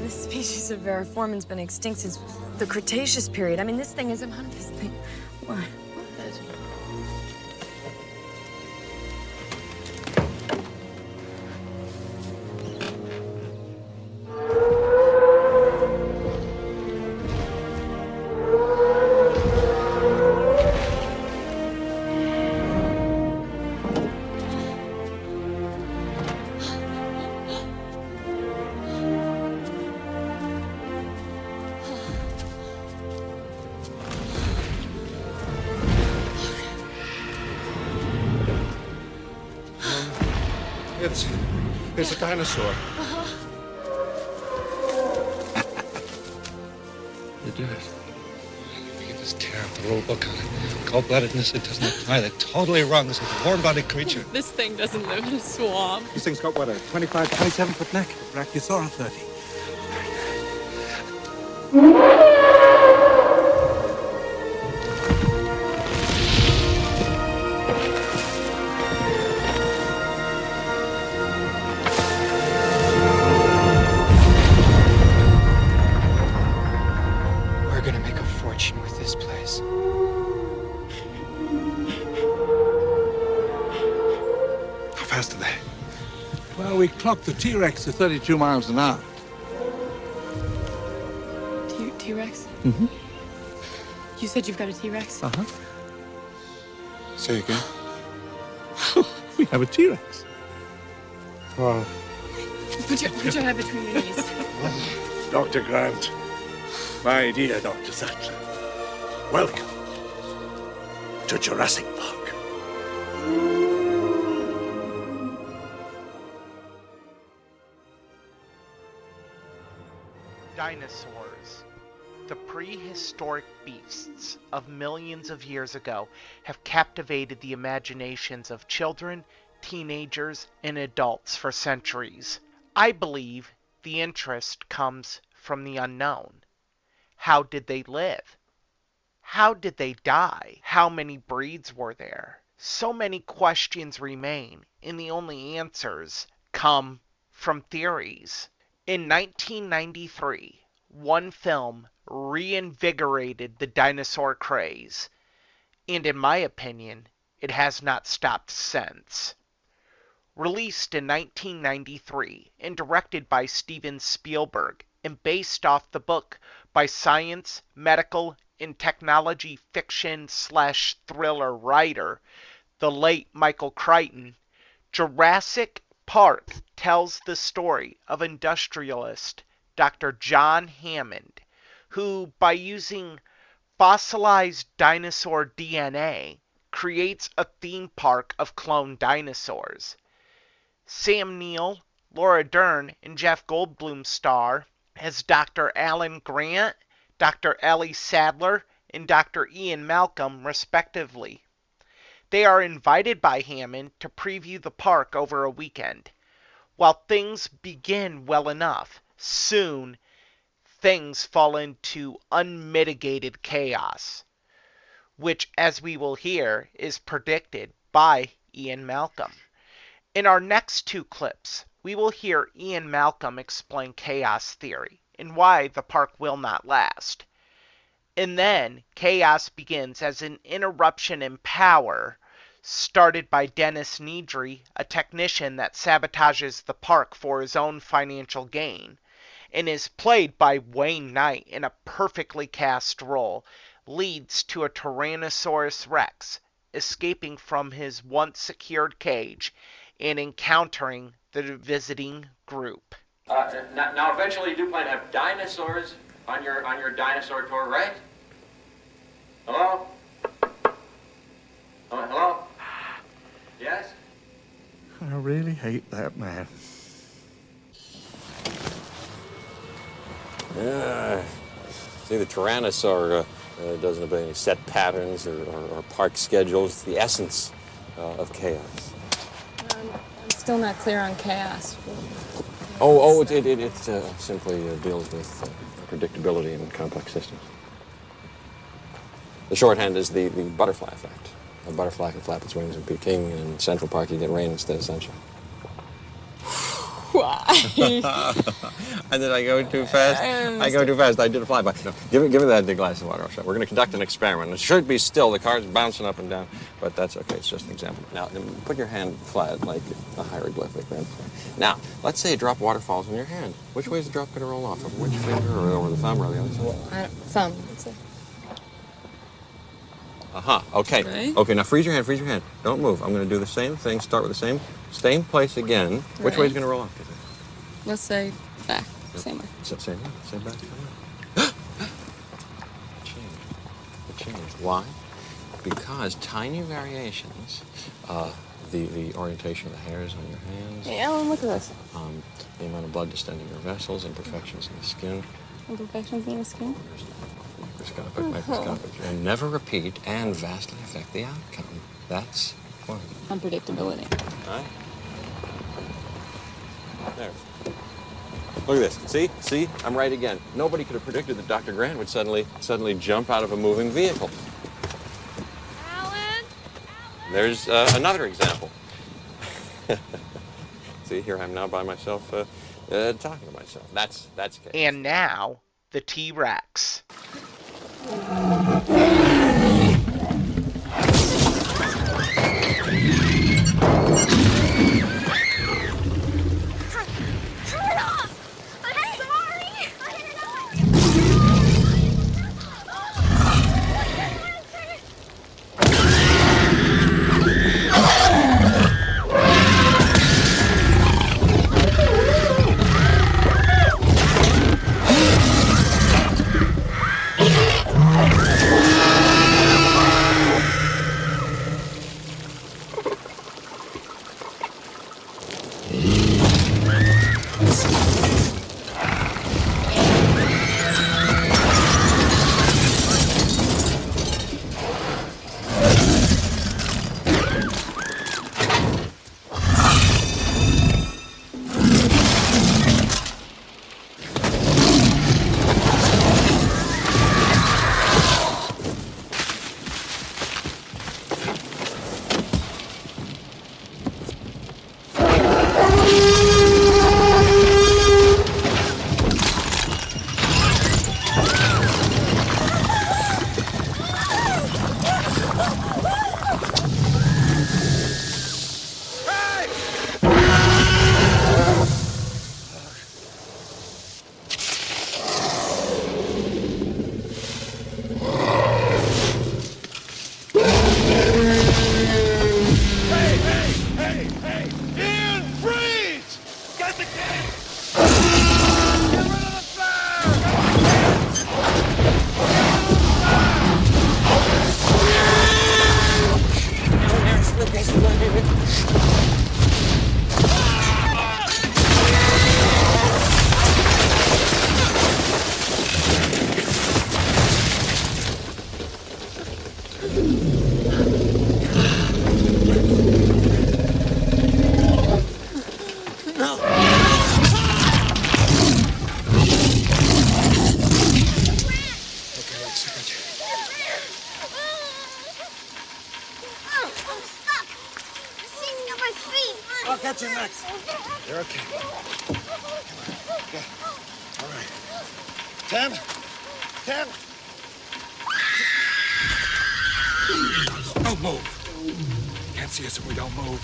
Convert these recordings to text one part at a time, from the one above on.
this species of variformin's been extinct since the Cretaceous period. I mean, this thing isn't on this thing. What? It's a dinosaur. You do it. You just tear up the rule book on it. Cold-bloodedness, it doesn't apply. They're totally wrong. This is a warm-bodied creature. This thing doesn't live in a swamp. This thing's got, what, a 25, 27-foot neck? Brachiosaurus 30. We clocked the T-Rex at 32 miles an hour. T-Rex? Mm-hmm. You said you've got a T-Rex? Uh-huh. Say again? We have a T-Rex. Wow. Put your head between your knees. Dr. Grant, my dear Dr. Sattler, welcome to Jurassic Park. Dinosaurs, the prehistoric beasts of millions of years ago, have captivated the imaginations of children, teenagers, and adults for centuries. I believe the interest comes from the unknown. How did they live? How did they die? How many breeds were there? So many questions remain, and the only answers come from theories. In 1993, one film reinvigorated the dinosaur craze, and in my opinion, it has not stopped since. Released in 1993 and directed by Steven Spielberg and based off the book by science, medical, and technology fiction/thriller writer, the late Michael Crichton, Jurassic Park tells the story of industrialist Dr. John Hammond, who, by using fossilized dinosaur DNA, creates a theme park of cloned dinosaurs. Sam Neill, Laura Dern, and Jeff Goldblum star as Dr. Alan Grant, Dr. Ellie Sadler, and Dr. Ian Malcolm, respectively. They are invited by Hammond to preview the park over a weekend. While things begin well enough, soon things fall into unmitigated chaos, which, as we will hear, is predicted by Ian Malcolm. In our next two clips, we will hear Ian Malcolm explain chaos theory and why the park will not last. And then chaos begins as an interruption in power started by Dennis Nedry, a technician that sabotages the park for his own financial gain, and is played by Wayne Knight in a perfectly cast role, leads to a Tyrannosaurus Rex escaping from his once secured cage and encountering the visiting group. Now eventually you do plan to have dinosaurs on your dinosaur tour, right? Hello? Hello? Yes? I really hate that man. See, the Tyrannosaur doesn't obey any set patterns or park schedules. It's the essence of chaos. I'm still not clear on chaos. It simply deals with predictability in complex systems. The shorthand is the butterfly effect. A butterfly can flap its wings in Peking, and in Central Park you get rain instead of sunshine. Why? And did I go too fast? I go too fast. I did a flyby. No, give me that big glass of water. We're going to conduct an experiment. It should be still. The car's bouncing up and down, but that's okay. It's just an example. Now, put your hand flat like a hieroglyphic. Now, let's say a drop of water falls in your hand. Which way is the drop going to roll off? Over which finger, or over the thumb, or the other side? Thumb. That's it. Okay. Right. Okay, now freeze your hand. Don't move. I'm going to do the same thing. Start with the same place again. Which way is it going to roll off? Let's say back. Same way. Same back. It changed. Why? Because tiny variations, the orientation of the hairs on your hands, Hey, Ellen, look at this. the amount of blood distending your vessels, imperfections in the skin, Imperfections in the skin. microscopic, and never repeat and vastly affect the outcome. That's quantum. Unpredictability. Right? There. Look at this. See? I'm right again. Nobody could have predicted that Dr. Grant would suddenly jump out of a moving vehicle. Alan? There's another example. See, here I'm now by myself, talking to myself. That's chaos. And now, the T-Rex. Turn it off! I'm sorry! I'll catch you next. You're okay. Come on. Okay. All right. Tim? Don't move. Can't see us if we don't move.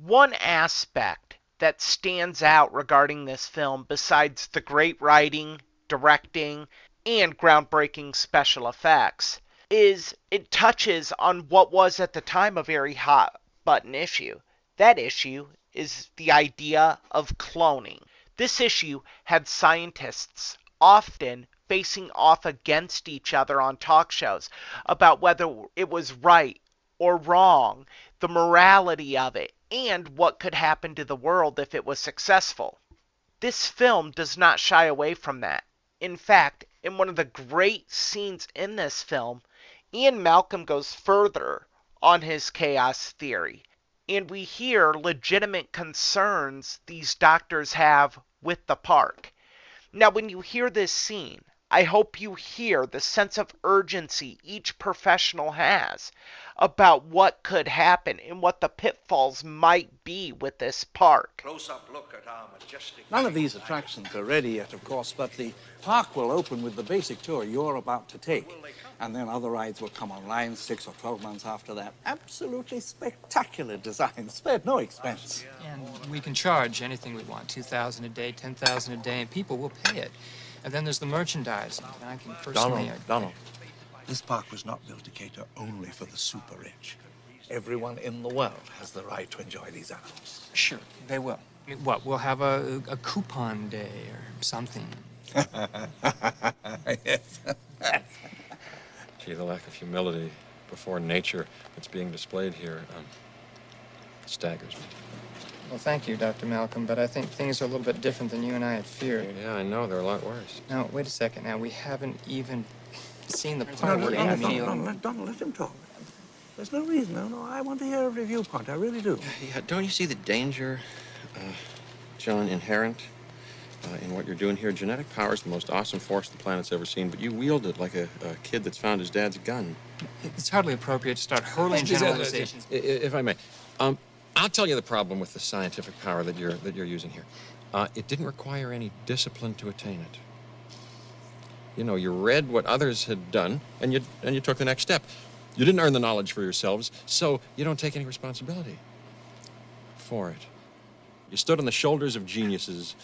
One aspect that stands out regarding this film, besides the great writing, directing, and groundbreaking special effects, is it touches on what was at the time a very hot button issue. That issue is the idea of cloning. This issue had scientists often facing off against each other on talk shows about whether it was right or wrong, the morality of it, and what could happen to the world if it was successful. This film does not shy away from that. In fact, in one of the great scenes in this film, Ian Malcolm goes further on his chaos theory. And we hear legitimate concerns these doctors have with the park. Now, when you hear this scene, I hope you hear the sense of urgency each professional has about what could happen and what the pitfalls might be with this park. Close-up look at our majestic... None of these attractions are ready yet, of course, but the park will open with the basic tour you're about to take. And then other rides will come online 6 or 12 months after that. Absolutely spectacular designs, spared no expense. And we can charge anything we want, $2,000 a day, $10,000 a day, and people will pay it. And then there's the merchandise. And I can personally... Donald, this park was not built to cater only for the super rich. Everyone in the world has the right to enjoy these animals. Sure, they will. I mean, what, we'll have a coupon day or something. Yes. Gee, the lack of humility before nature that's being displayed here staggers me. Well, thank you, Dr. Malcolm, but I think things are a little bit different than you and I had feared. Yeah, I know. They're a lot worse. Now, wait a second. Now, we haven't even seen the part where Donald, let him talk. There's no reason. No, I want to hear every viewpoint. I really do. Yeah, don't you see the danger, John, inherent in what you're doing here? Genetic power is the most awesome force the planet's ever seen, but you wield it like a kid that's found his dad's gun. It's hardly appropriate to start hurling generalizations. If I may, I'll tell you the problem with the scientific power that you're using here. It didn't require any discipline to attain it. You know, you read what others had done, and you took the next step. You didn't earn the knowledge for yourselves, so you don't take any responsibility for it. You stood on the shoulders of geniuses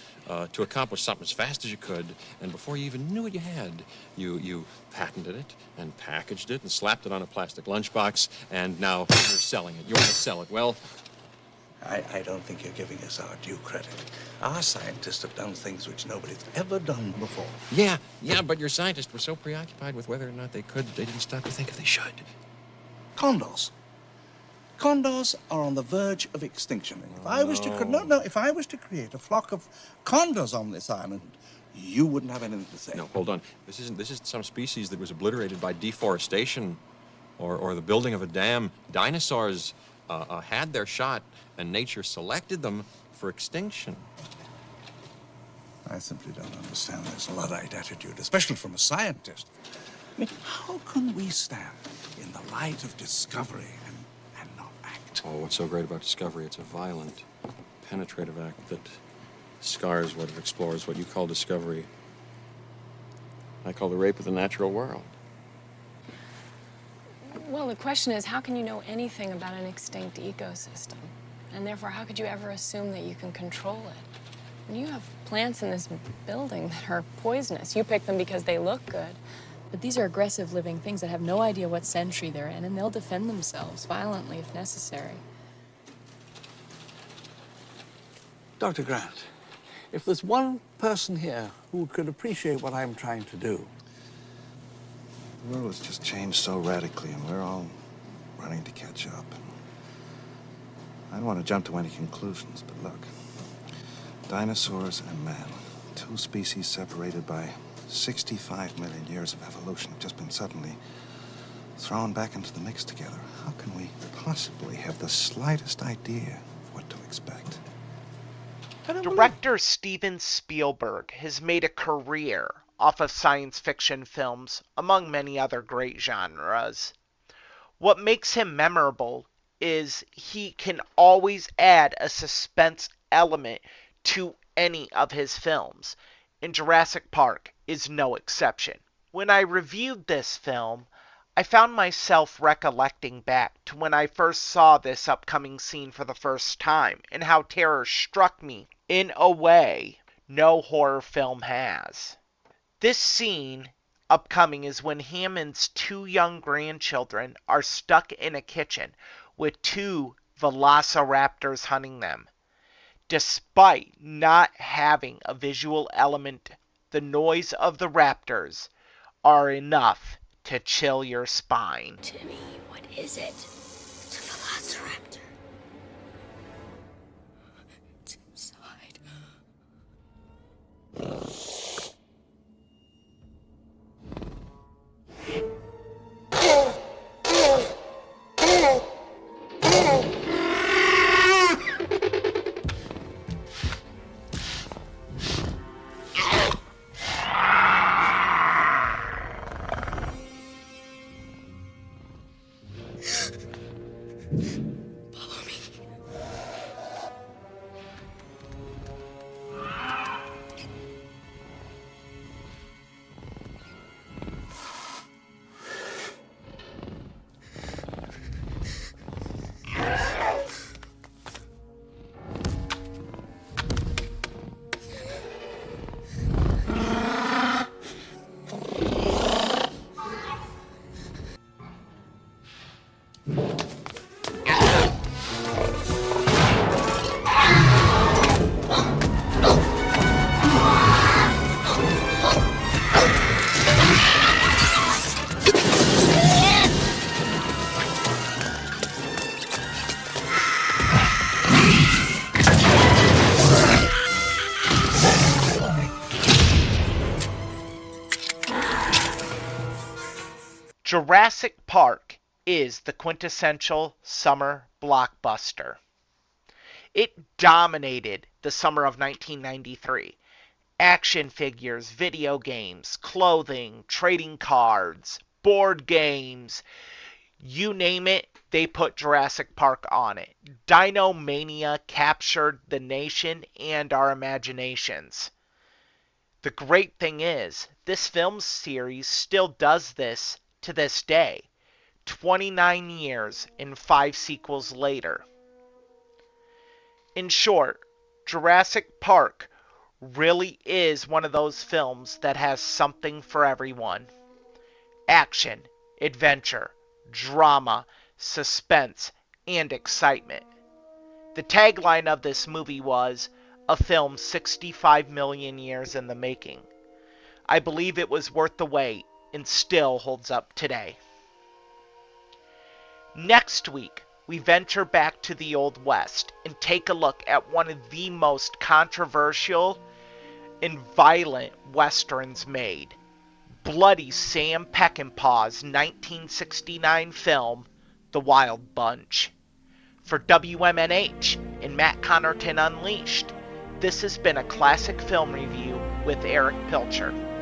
to accomplish something as fast as you could, and before you even knew what you had, you patented it and packaged it and slapped it on a plastic lunchbox, and now you're selling it. You want to sell it. Well, I don't think you're giving us our due credit. Our scientists have done things which nobody's ever done before. yeah, but your scientists were so preoccupied with whether or not they could, they didn't stop to think if they should. Condors. Condors are on the verge of extinction. If I was to create a flock of condors on this island, you wouldn't have anything to say. No, hold on. This isn't some species that was obliterated by deforestation or the building of a dam. Dinosaurs had their shot, and nature selected them for extinction. I simply don't understand this Luddite attitude, especially from a scientist. I mean, how can we stand in the light of discovery and not act? Oh, what's so great about discovery? It's a violent, penetrative act that scars what it explores, what you call discovery. I call the rape of the natural world. Well, the question is, how can you know anything about an extinct ecosystem? And therefore, how could you ever assume that you can control it? And you have plants in this building that are poisonous. You pick them because they look good. But these are aggressive living things that have no idea what century they're in, and they'll defend themselves violently if necessary. Dr. Grant, if there's one person here who could appreciate what I'm trying to do. The world has just changed so radically, and we're all running to catch up. I don't want to jump to any conclusions, but look. Dinosaurs and man, two species separated by 65 million years of evolution, have just been suddenly thrown back into the mix together. How can we possibly have the slightest idea of what to expect? Director Steven Spielberg has made a career off of science fiction films, among many other great genres. What makes him memorable is he can always add a suspense element to any of his films, and Jurassic Park is no exception. When I reviewed this film, I found myself recollecting back to when I first saw this upcoming scene for the first time, and how terror struck me in a way no horror film has. This scene upcoming is when Hammond's two young grandchildren are stuck in a kitchen with two velociraptors hunting them. Despite not having a visual element, the noise of the raptors are enough to chill your spine. Jimmy, what is it? It's a velociraptor. It's inside. Jurassic Park is the quintessential summer blockbuster. It dominated the summer of 1993. Action figures, video games, clothing, trading cards, board games, you name it, they put Jurassic Park on it. Dino Mania captured the nation and our imaginations. The great thing is, this film series still does this to this day, 29 years and 5 sequels later. In short, Jurassic Park really is one of those films that has something for everyone. Action, adventure, drama, suspense, and excitement. The tagline of this movie was, a film 65 million years in the making. I believe it was worth the wait and still holds up today. Next week, we venture back to the Old West and take a look at one of the most controversial and violent westerns made. Bloody Sam Peckinpah's 1969 film, The Wild Bunch. For WMNH and Matt Connarton Unleashed, this has been a classic film review with Erich Pilcher.